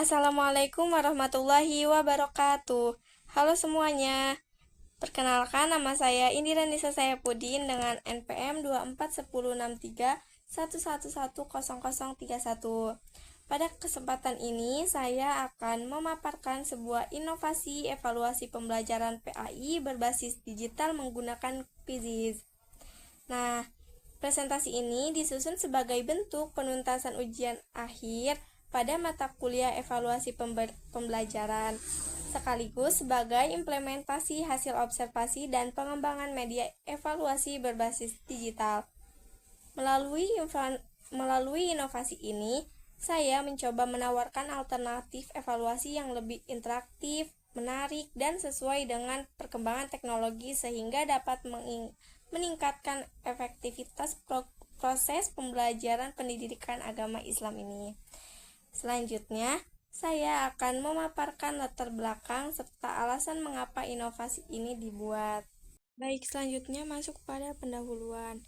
Assalamualaikum warahmatullahi wabarakatuh. Halo semuanya. Perkenalkan, nama saya Indira Nisa Sayapudin dengan NPM 241063111131. Pada kesempatan ini, saya akan memaparkan sebuah inovasi evaluasi pembelajaran PAI berbasis digital menggunakan Quizzes. Nah, presentasi ini disusun sebagai bentuk penuntasan ujian akhir pada mata kuliah evaluasi pembelajaran, sekaligus sebagai implementasi hasil observasi dan pengembangan media evaluasi berbasis digital. Melalui inovasi ini, saya mencoba menawarkan alternatif evaluasi yang lebih interaktif, menarik, dan sesuai dengan perkembangan teknologi sehingga dapat meningkatkan efektivitas proses pembelajaran pendidikan agama Islam ini. Selanjutnya, saya akan memaparkan latar belakang serta alasan mengapa inovasi ini dibuat. Baik, selanjutnya masuk pada pendahuluan.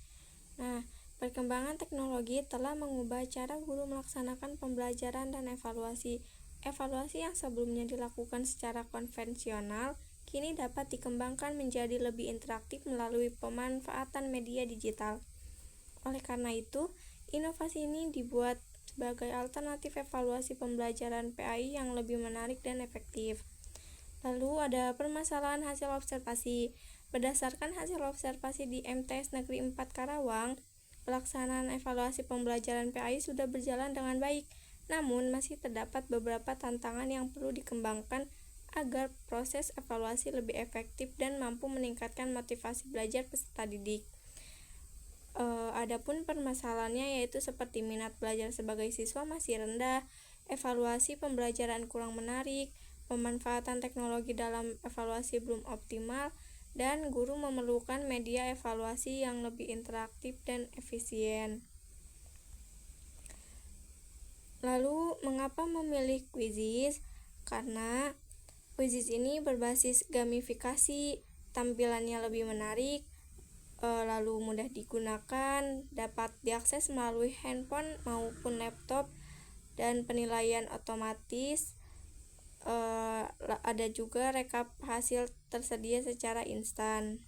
Nah, perkembangan teknologi telah mengubah cara guru melaksanakan pembelajaran dan evaluasi. Evaluasi yang sebelumnya dilakukan secara konvensional, kini dapat dikembangkan menjadi lebih interaktif melalui pemanfaatan media digital. Oleh karena itu, inovasi ini dibuat sebagai alternatif evaluasi pembelajaran PAI yang lebih menarik dan efektif. Lalu ada permasalahan hasil observasi. Berdasarkan hasil observasi di MTS Negeri 4 Karawang, pelaksanaan evaluasi pembelajaran PAI sudah berjalan dengan baik, namun masih terdapat beberapa tantangan yang perlu dikembangkan agar proses evaluasi lebih efektif dan mampu meningkatkan motivasi belajar peserta didik. Adapun permasalahannya yaitu seperti minat belajar sebagai siswa masih rendah, evaluasi pembelajaran kurang menarik, pemanfaatan teknologi dalam evaluasi belum optimal, dan guru memerlukan media evaluasi yang lebih interaktif dan efisien. Lalu, mengapa memilih Quizzes? Karena Quizzes ini berbasis gamifikasi, tampilannya lebih menarik, lalu mudah digunakan, dapat diakses melalui handphone maupun laptop, dan penilaian otomatis. Ada juga rekap hasil tersedia secara instan.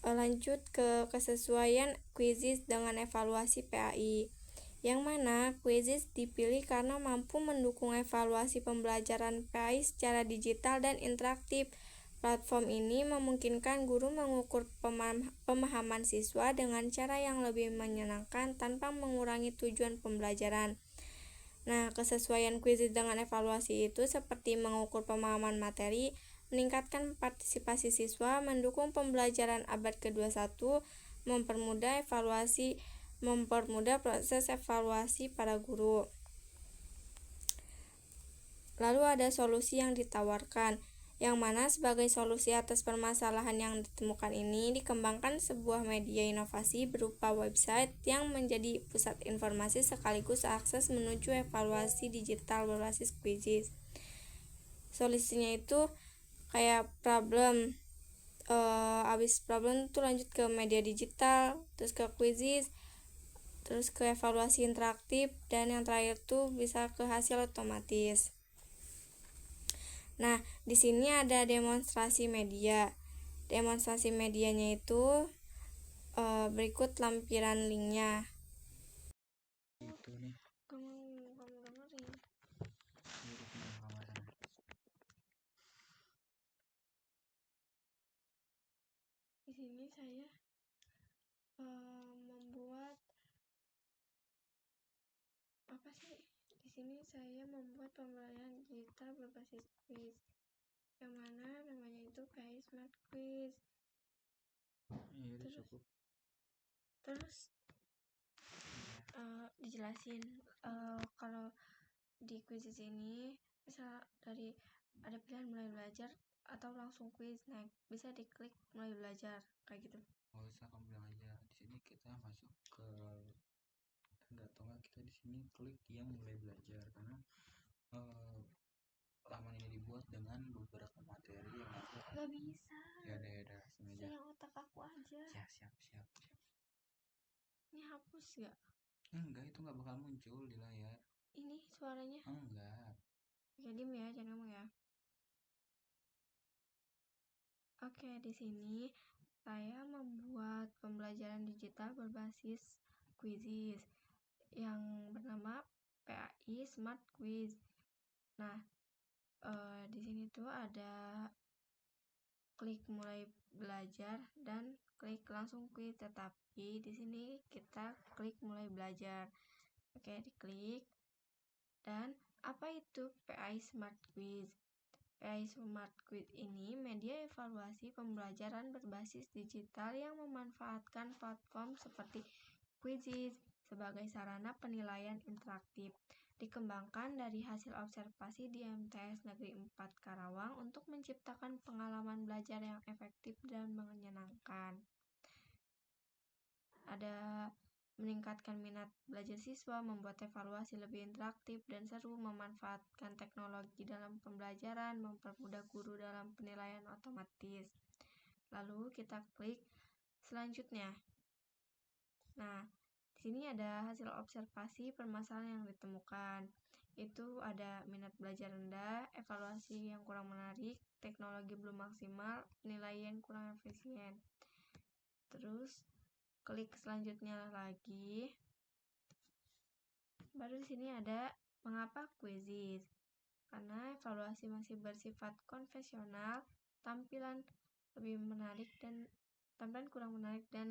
Lanjut ke kesesuaian Quizzes dengan evaluasi PAI, yang mana Quizzes dipilih karena mampu mendukung evaluasi pembelajaran PAI secara digital dan interaktif. Platform ini memungkinkan guru mengukur pemahaman siswa dengan cara yang lebih menyenangkan tanpa mengurangi tujuan pembelajaran. Nah, kesesuaian Quizzes dengan evaluasi itu seperti mengukur pemahaman materi, meningkatkan partisipasi siswa, mendukung pembelajaran abad ke-21, mempermudah proses evaluasi para guru. Lalu ada solusi yang ditawarkan, yang mana sebagai solusi atas permasalahan yang ditemukan ini dikembangkan sebuah media inovasi berupa website yang menjadi pusat informasi sekaligus akses menuju evaluasi digital berbasis Quizzes. Solusinya itu kayak problem, abis problem itu lanjut ke media digital, terus ke Quizzes, terus ke evaluasi interaktif, dan yang terakhir tuh bisa ke hasil otomatis. Nah, di sini ada demonstrasi media. Demonstrasi medianya itu berikut lampiran linknya. Itu nih. Kamu dengerin. Di sini saya membuat apa sih? Di sini saya membuat pembelajaran digital berbasis quiz, yang mana namanya itu kayak Smart Quiz. Iya, cukup. Terus dijelasin kalau di quizzes ini bisa dari ada pilihan mulai belajar atau langsung quiz. Nah, bisa diklik mulai belajar kayak gitu. Nggak usah, kamu bilang aja. Di sini kita masuk ke kita di sini klik yang mulai belajar karena laman ini dibuat dengan beberapa materi yang ada. Gak bisa. Ya udah sengaja. Yang otak aku aja. Ya, siap. Ini hapus gak? Enggak, itu nggak bakal muncul di layar. Ini suaranya? Enggak. Oke, diem ya, jangan ngomong ya. Oke, di sini saya membuat pembelajaran digital berbasis quizzes yang bernama PAI Smart Quiz. Nah, di sini tuh ada klik mulai belajar dan klik langsung quiz, tetapi di sini kita klik mulai belajar. Oke, diklik. Dan apa itu PAI Smart Quiz? PAI Smart Quiz ini media evaluasi pembelajaran berbasis digital yang memanfaatkan platform seperti Quizizz sebagai sarana penilaian interaktif. Dikembangkan dari hasil observasi di MTS Negeri 4 Karawang untuk menciptakan pengalaman belajar yang efektif dan menyenangkan. Ada meningkatkan minat belajar siswa, membuat evaluasi lebih interaktif dan seru, memanfaatkan teknologi dalam pembelajaran, mempermudah guru dalam penilaian otomatis. Lalu kita klik selanjutnya. Nah, di sini ada hasil observasi permasalahan yang ditemukan. Itu ada minat belajar rendah, evaluasi yang kurang menarik, teknologi belum maksimal, penilaian kurang efisien. Terus klik selanjutnya lagi. Baru di sini ada mengapa Quizizz. Karena evaluasi masih bersifat konvensional, tampilan kurang menarik dan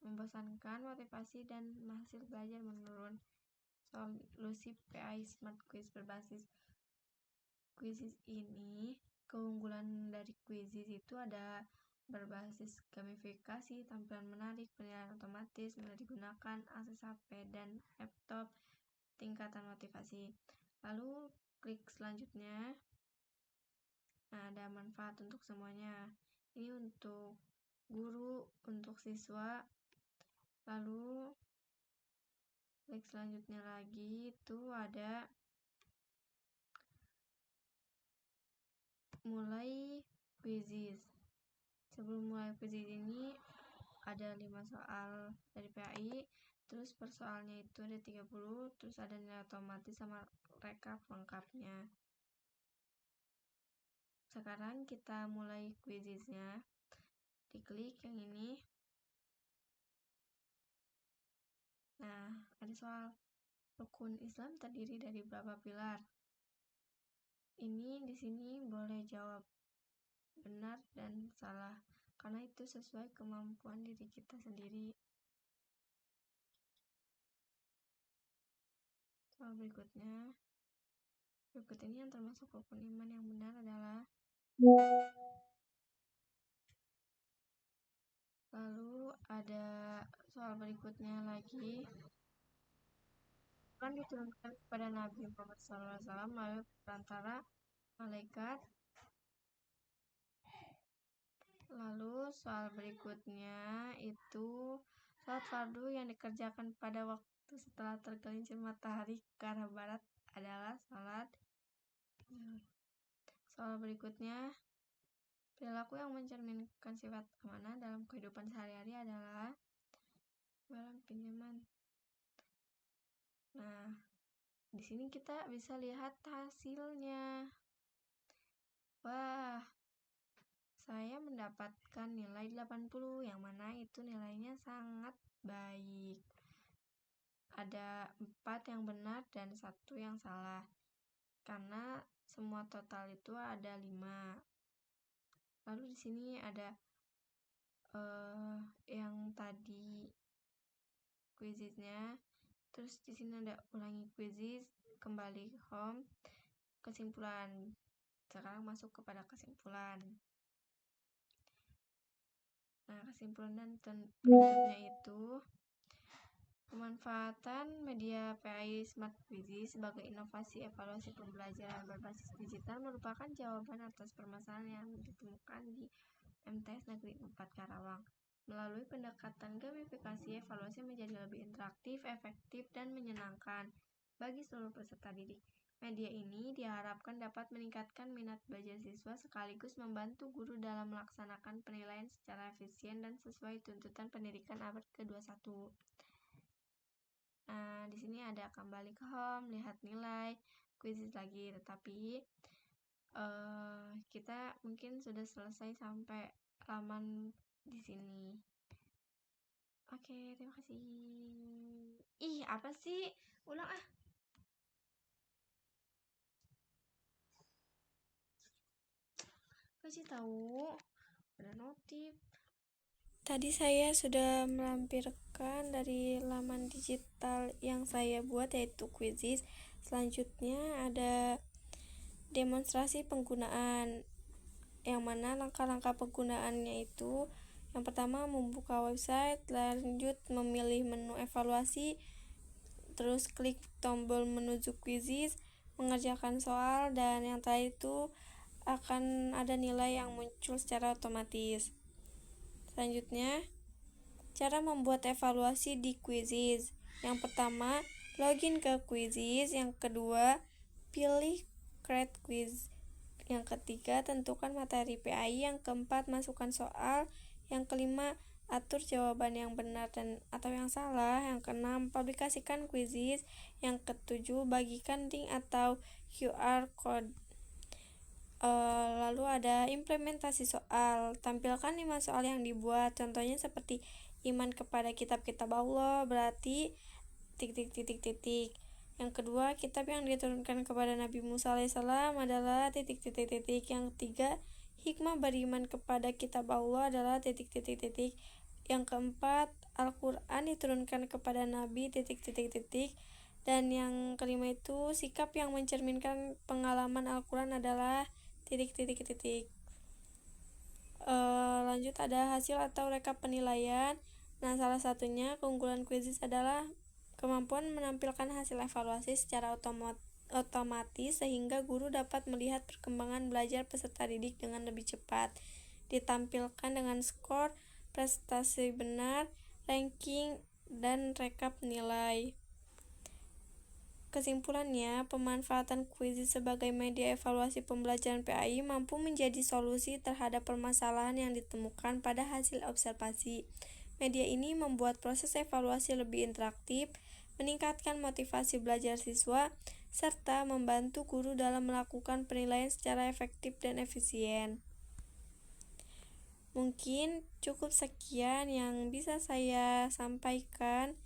membosankan, motivasi dan hasil belajar menurun. Solusi PAI Smart Quiz berbasis Quizizz ini, keunggulan dari Quizizz itu ada berbasis gamifikasi, tampilan menarik, penilaian otomatis, mudah digunakan, akses HP dan laptop, tingkatan motivasi. Lalu klik selanjutnya. Nah, ada manfaat untuk semuanya. Ini untuk guru, untuk siswa. Lalu klik selanjutnya lagi, itu ada mulai Quizizz. Sebelum mulai Quizizz ini ada 5 soal dari PAI, terus per soalnya itu ada 30, terus ada nilai otomatis sama rekap lengkapnya. Sekarang kita mulai Quizizz-nya. Diklik yang ini. Nah, ada soal rukun Islam terdiri dari berapa pilar? Ini di sini boleh jawab benar dan salah, karena itu sesuai kemampuan diri kita sendiri. Soal berikut ini yang termasuk rukun iman yang benar adalah. Lalu ada soal berikutnya lagi. Kan diturunkan kepada Nabi Muhammad SAW melalui perantara malaikat. Lalu soal berikutnya itu salat fardu yang dikerjakan pada waktu setelah tergelincir matahari ke arah barat adalah salat. Soal berikutnya, perilaku yang mencerminkan sifat amanah dalam kehidupan sehari-hari adalah barang pinjaman. Nah, di sini kita bisa lihat hasilnya. Wah, saya mendapatkan nilai 80, yang mana itu nilainya sangat baik. Ada 4 yang benar dan 1 yang salah. Karena semua total itu ada 5. Lalu di sini ada yang tadi Quizizz-nya. Terus di sini ada ulangi Quizizz, kembali home, kesimpulan. Sekarang masuk kepada kesimpulan. Nah, kesimpulan dan penutupnya itu pemanfaatan media PAI Smart Quizzizz sebagai inovasi evaluasi pembelajaran berbasis digital merupakan jawaban atas permasalahan yang ditemukan di MTS Negeri 4 Karawang. Melalui pendekatan gamifikasi, evaluasi menjadi lebih interaktif, efektif, dan menyenangkan bagi seluruh peserta didik. Media ini diharapkan dapat meningkatkan minat belajar siswa sekaligus membantu guru dalam melaksanakan penilaian secara efisien dan sesuai tuntutan pendidikan abad ke-21. Nah, di sini ada kembali ke home, lihat nilai, quizzes lagi, tetapi kita mungkin sudah selesai sampai halaman di sini. Oke, terima kasih. Ih, apa sih? Ulang ah. Kasih tahu. Ada notif. Tadi saya sudah melampirkan dari laman digital yang saya buat, yaitu quizzes. Selanjutnya ada demonstrasi penggunaan, yang mana langkah-langkah penggunaannya itu: yang pertama, membuka website, lanjut memilih menu evaluasi, terus klik tombol menuju quizzes, mengerjakan soal, dan yang terakhir itu akan ada nilai yang muncul secara otomatis. Selanjutnya, cara membuat evaluasi di quizzes. Yang pertama, login ke quizzes. Yang kedua, pilih create quiz. Yang ketiga, tentukan materi PAI. Yang keempat, masukkan soal. Yang kelima, atur jawaban yang benar dan atau yang salah. Yang keenam, publikasikan quizzes. Yang ketujuh, bagikan link atau QR code. Lalu ada implementasi soal. Tampilkan 5 soal yang dibuat. Contohnya seperti iman kepada kitab-kitab Allah berarti ... Yang kedua, kitab yang diturunkan kepada Nabi Musa alaihissalam adalah ... Yang ketiga, hikmah beriman kepada kitab Allah adalah ... Yang keempat, Al-Quran diturunkan kepada Nabi ... Dan yang kelima itu, sikap yang mencerminkan pengalaman Al-Quran adalah ... Lanjut ada hasil atau rekap penilaian. Nah, salah satunya keunggulan quizzes adalah kemampuan menampilkan hasil evaluasi secara otomatis sehingga guru dapat melihat perkembangan belajar peserta didik dengan lebih cepat. Ditampilkan dengan skor, prestasi benar, ranking, dan rekap nilai. Kesimpulannya, pemanfaatan quizzes sebagai media evaluasi pembelajaran PAI mampu menjadi solusi terhadap permasalahan yang ditemukan pada hasil observasi. Media ini membuat proses evaluasi lebih interaktif, meningkatkan motivasi belajar siswa, serta membantu guru dalam melakukan penilaian secara efektif dan efisien. Mungkin cukup sekian yang bisa saya sampaikan.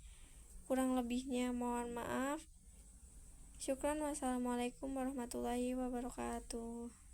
Kurang lebihnya mohon maaf. Syukran. Wassalamualaikum warahmatullahi wabarakatuh.